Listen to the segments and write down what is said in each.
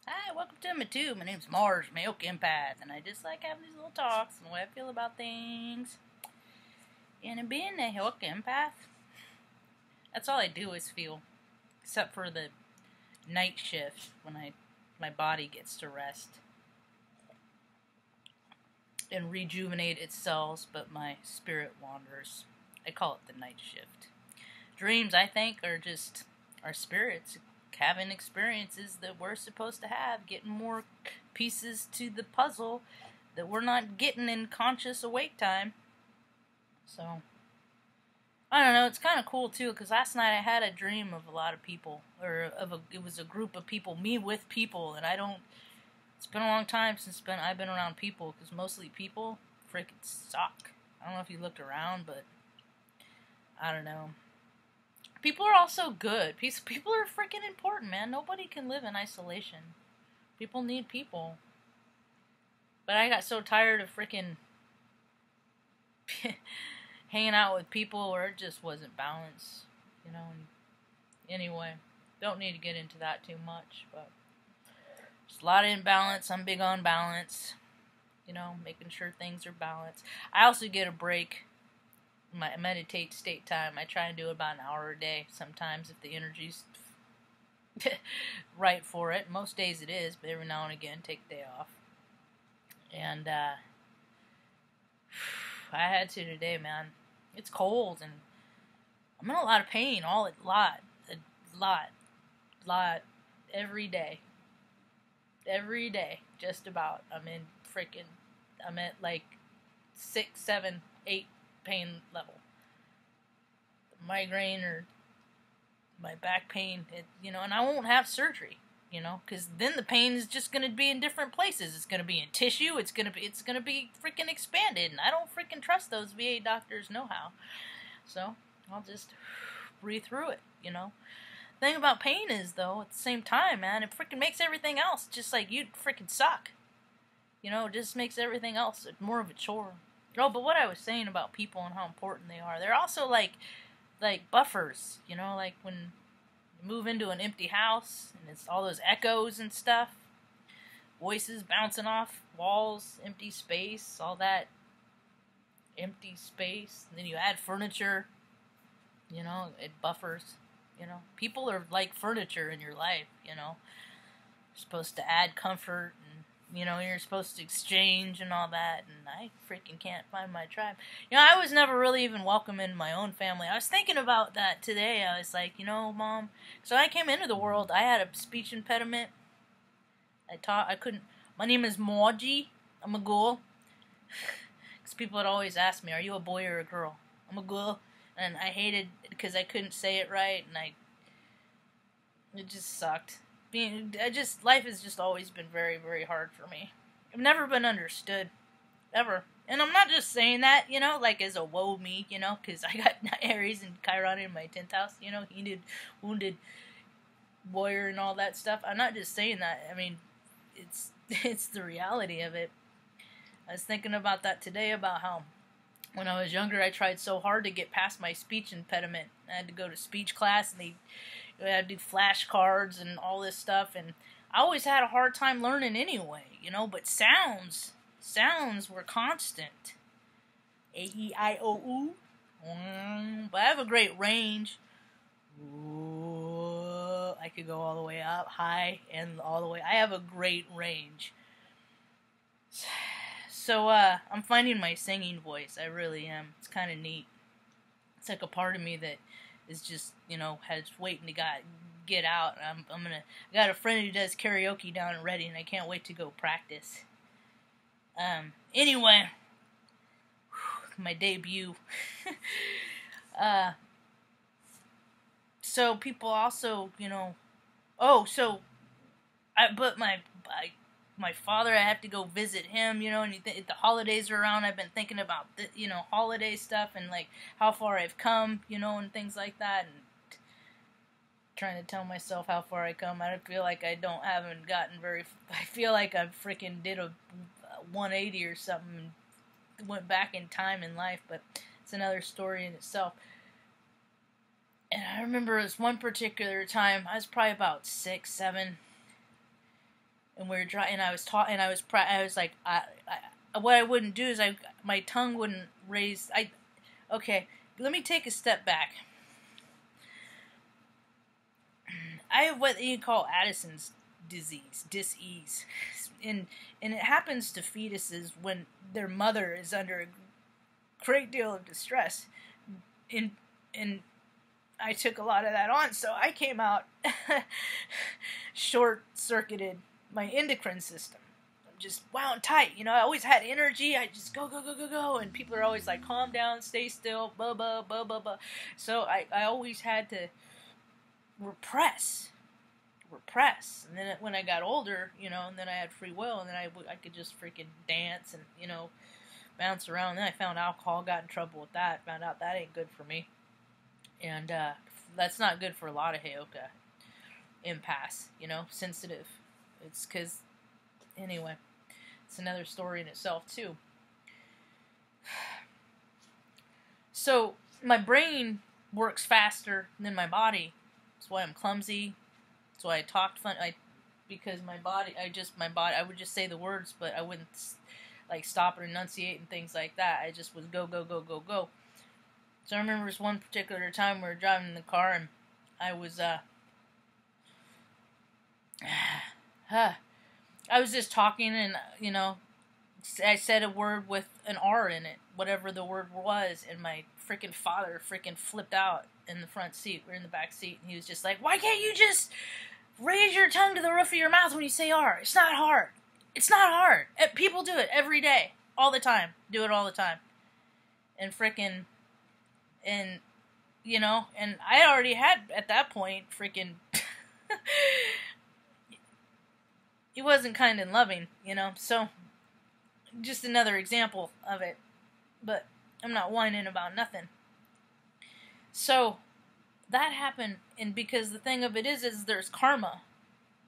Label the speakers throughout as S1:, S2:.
S1: Hi, welcome to my tube. My name's Marge, my Oak Empath, and I just like having these little talks and what I feel about things. And being a Oak Empath, that's all I do is feel, except for the night shift when my body gets to rest and rejuvenate its cells, but my spirit wanders. I call it the night shift. Dreams, I think, are just our spirits having experiences that we're supposed to have, getting more pieces to the puzzle that we're not getting in conscious awake time. So, I don't know, it's kind of cool too, because last night I had a dream of a lot of people, it was a group of people, me with people, and it's been a long time since I've been around people, because mostly people freaking suck. I don't know if you looked around, but I don't know. People are also good. People are freaking important, man. Nobody can live in isolation. People need people. But I got so tired of freaking hanging out with people where it just wasn't balanced, you know. Anyway, don't need to get into that too much, but there's a lot of imbalance. I'm big on balance, you know, making sure things are balanced. I also get a break. My meditate state time, I try and do about an hour a day sometimes if the energy's right for it. Most days it is, but every now and again take a day off. And I had to today, man. It's cold and I'm in a lot of pain, a lot, every day, just about. I'm at like 6, 7, 8 pain level. Migraine or my back pain, and I won't have surgery, because then the pain is just going to be in different places. It's going to be in tissue. It's going to be freaking expanded, and I don't freaking trust those VA doctors' know-how. So I'll just breathe through it. The thing about pain is, though, at the same time, man, it freaking makes everything else just like you freaking suck. It just makes everything else more of a chore. Oh, but what I was saying about people and how important they are, they're also like buffers, like when you move into an empty house and it's all those echoes and stuff, voices bouncing off walls, empty space, all that empty space, and then you add furniture, it buffers, people are like furniture in your life, you're supposed to add comfort, you're supposed to exchange and all that, and I freaking can't find my tribe. I was never really even welcome in my own family. I was thinking about that today. I was like, Mom, so I came into the world, I had a speech impediment. I couldn't, my name is Marge, I'm a girl. Because people had always asked me, are you a boy or a girl? I'm a girl, and I hated it because I couldn't say it right, and it just sucked. Life has just always been very, very hard for me. I've never been understood. Ever. And I'm not just saying that, like as a woe me, because I got Aries and Chiron in my 10th house, heated, wounded warrior and all that stuff. I'm not just saying that. I mean, it's the reality of it. I was thinking about that today, about how when I was younger, I tried so hard to get past my speech impediment. I had to go to speech class, and I had to do flashcards and all this stuff, and I always had a hard time learning anyway, but sounds were constant. A-E-I-O-U. But I have a great range. I could go all the way up, high, and all the way. I have a great range. So, I'm finding my singing voice. I really am. It's kind of neat. It's like a part of me that is just, has waiting to get out. I got a friend who does karaoke down in Reading, and I can't wait to go practice. Anyway, my debut. So people also, my father, I have to go visit him, and the holidays are around. I've been thinking about holiday stuff and like how far I've come, and things like that, and trying to tell myself how far I come. I feel like haven't gotten very. I feel like I freaking did a 180 or something, and went back in time in life, but it's another story in itself. And I remember this one particular time, I was probably about 6, 7. and we were driving, and I was taught, and I was like, what I wouldn't do is my tongue wouldn't raise. Okay, let me take a step back. I have what you call Addison's disease, and it happens to fetuses when their mother is under a great deal of distress, and I took a lot of that on, so I came out short-circuited my endocrine system. I'm just wound tight, I always had energy. I just go, and people are always like, calm down, stay still, blah, blah, blah, blah, blah. So I always had to repress, and then when I got older, and then I had free will, and then I could just freaking dance and, bounce around, and then I found alcohol, got in trouble with that, found out that ain't good for me, and that's not good for a lot of Heyoka empaths, sensitive. It's because, anyway, it's another story in itself, too. So, my brain works faster than my body. That's why I'm clumsy. That's why I talked because my body, I would just say the words, but I wouldn't, stop and enunciate and things like that. I just would go, go, go, go, go. So I remember this one particular time we were driving in the car, and I was, I was just talking, and, I said a word with an R in it, whatever the word was, and my freaking father freaking flipped out in the front seat. We're in the back seat, and he was just like, why can't you just raise your tongue to the roof of your mouth when you say R? It's not hard. It's not hard. People do it every day, all the time. Do it all the time. And freaking, and, and I already had, at that point, freaking, he wasn't kind and loving, so, just another example of it, but I'm not whining about nothing. So, that happened, and because the thing of it is there's karma,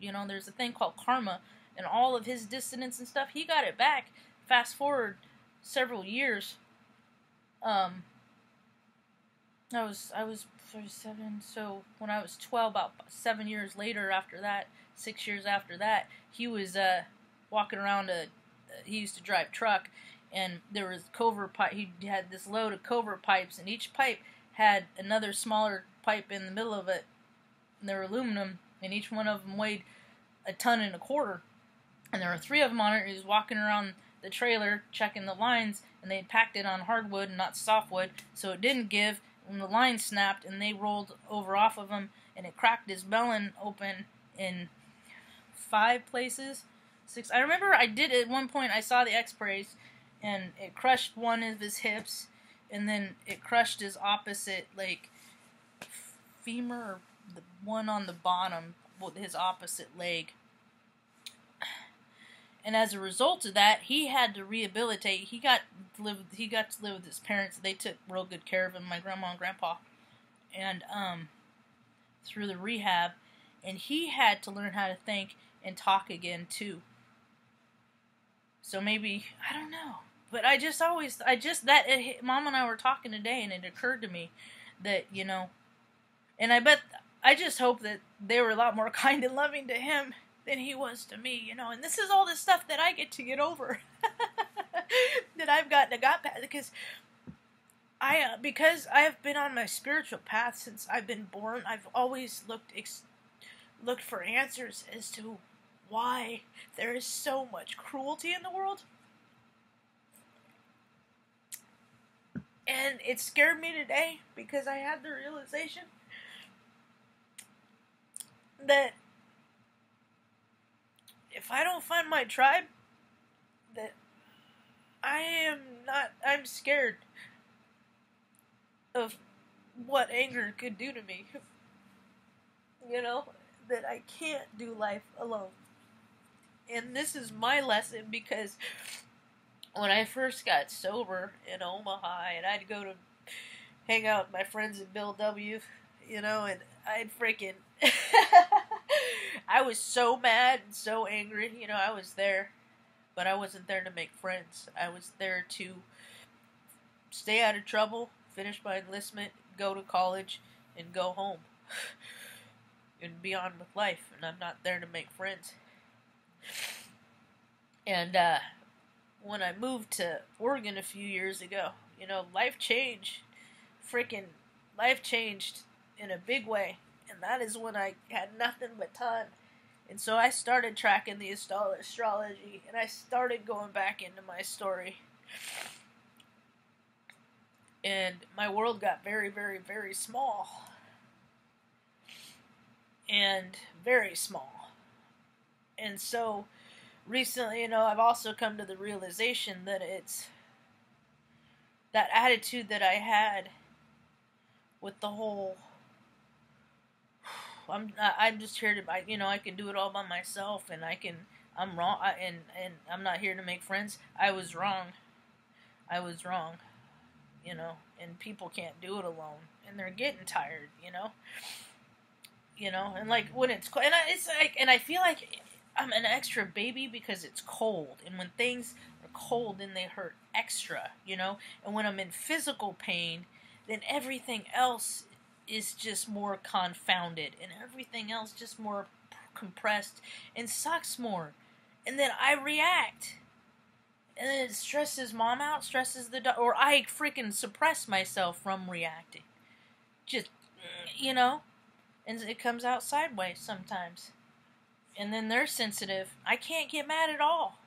S1: there's a thing called karma, and all of his dissonance and stuff, he got it back. Fast forward several years, I was 37, so when I was 12, about 7 years later after that, 6 years after that, he was walking around he used to drive truck, and there was covert pipe. He had this load of covert pipes, and each pipe had another smaller pipe in the middle of it, and they were aluminum, and each one of them weighed 1.25 tons, and there were 3 of them on it. He was walking around the trailer checking the lines, and they had packed it on hardwood and not softwood, so it didn't give, and the line snapped, and they rolled over off of him, and it cracked his melon open in 5 places, 6. I remember I did at one point, I saw the x-rays, and it crushed one of his hips, and then it crushed his opposite, femur, or the one on the bottom, his opposite leg. And as a result of that, he had to rehabilitate. He got to live with his parents. They took real good care of him, my grandma and grandpa, and through the rehab, and he had to learn how to think and talk again too. So maybe, I don't know, but Mom and I were talking today, and it occurred to me that, and I just hope that they were a lot more kind and loving to him than he was to me, and this is all the stuff that I get to get over, that I've got past, because I have been on my spiritual path since I've been born. I've always looked for answers as to why there is so much cruelty in the world, and it scared me today because I had the realization that if I don't find my tribe, that I'm scared of what anger could do to me. That I can't do life alone. And this is my lesson, because when I first got sober in Omaha, and I'd go to hang out with my friends at Bill W., and I'd freaking... I was so mad and so angry, I was there, but I wasn't there to make friends. I was there to stay out of trouble, finish my enlistment, go to college, and go home, and be on with life, and I'm not there to make friends. And when I moved to Oregon a few years ago, you know, life changed. Freaking life changed in a big way. And that is when I had nothing but time. And so I started tracking the astrology, and I started going back into my story. And my world got very, very, very small. And very small. And so recently, you know, I've also come to the realization that it's that attitude that I had with the whole, I'm just here to, you know, I can do it all by myself, and I'm wrong, and I'm not here to make friends. I was wrong, you know, and people can't do it alone, and they're getting tired, you know, and like when it's cold, and it's like, and I feel like I'm an extra baby because it's cold, and when things are cold, then they hurt extra, you know, and when I'm in physical pain, then everything else is just more confounded, and everything else just more compressed and sucks more, and then I react, and then it stresses mom out, stresses the or I freaking suppress myself from reacting, just, you know, and it comes out sideways sometimes, and then they're sensitive. I can't get mad at all,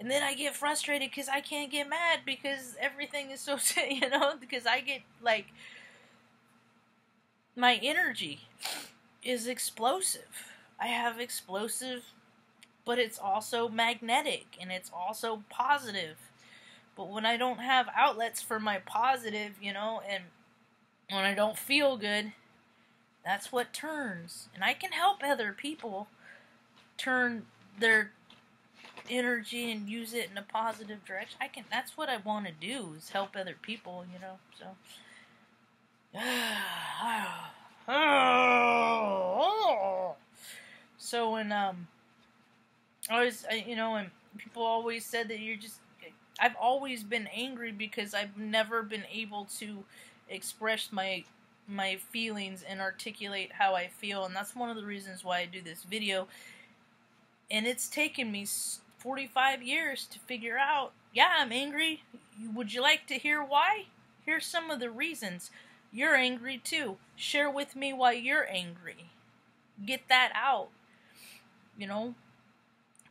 S1: and then I get frustrated because I can't get mad because everything is so, you know, because I get like, my energy is explosive. I have explosive, but it's also magnetic, and it's also positive. But when I don't have outlets for my positive, you know, and when I don't feel good, that's what turns. And I can help other people turn their energy and use it in a positive direction. That's what I want to do, is help other people, you know, so. So when you know, and people always said that I've always been angry because I've never been able to express my feelings and articulate how I feel, and that's one of the reasons why I do this video. And it's taken me 45 years to figure out, yeah, I'm angry. Would you like to hear why? Here's some of the reasons. You're angry too. Share with me why you're angry. Get that out. You know?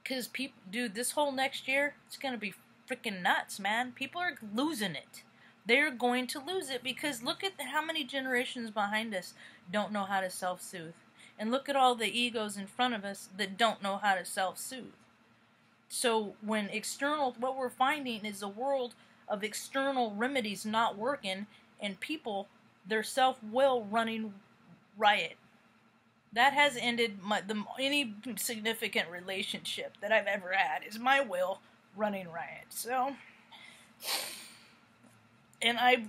S1: Because people, dude, this whole next year, it's going to be freaking nuts, man. People are losing it. They're going to lose it because look at how many generations behind us don't know how to self-soothe. And look at all the egos in front of us that don't know how to self-soothe. So when what we're finding is a world of external remedies not working, and people, their self-will running riot. That has ended any significant relationship that I've ever had, is my will running riot. So, and I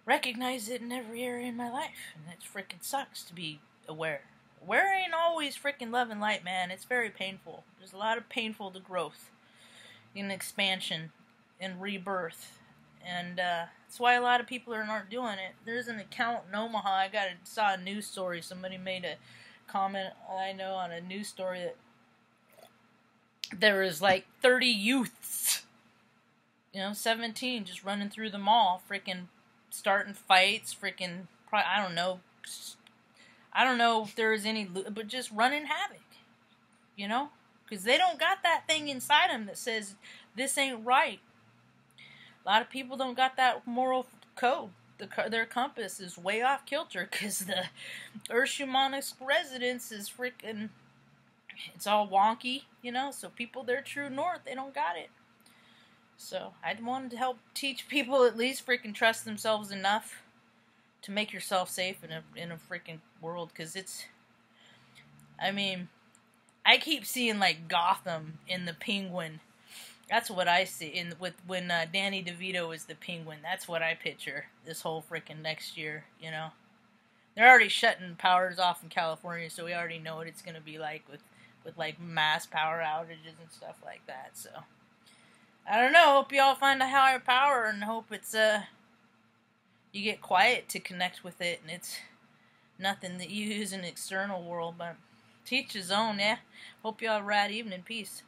S1: recognize it in every area in my life, and it freaking sucks to be aware. Aware ain't always freaking love and light, man. It's very painful. There's a lot of painful to growth, and expansion, and rebirth. And that's why a lot of people aren't doing it. There's an account in Omaha. I saw a news story. Somebody made a comment, I know, on a news story that there was like 30 youths, you know, 17, just running through the mall, freaking starting fights, freaking, I don't know if there was any, but just running havoc, you know, because they don't got that thing inside them that says this ain't right. A lot of people don't got that moral code. Their compass is way off kilter because the Urshamanic resonance is freaking, it's all wonky, you know, so people, their true north, they don't got it. So I wanted to help teach people at least freaking trust themselves enough to make yourself safe in a freaking world, because it's, I mean, I keep seeing like Gotham in the Penguin. That's what I see when Danny DeVito is the Penguin. That's what I picture this whole freaking next year, you know. They're already shutting powers off in California, so we already know what it's going to be like with like mass power outages and stuff like that. So I don't know. Hope y'all find a higher power, and hope it's you get quiet to connect with it, and it's nothing that you use in the external world. But Teach his own, yeah. Hope you all have a right evening. Peace.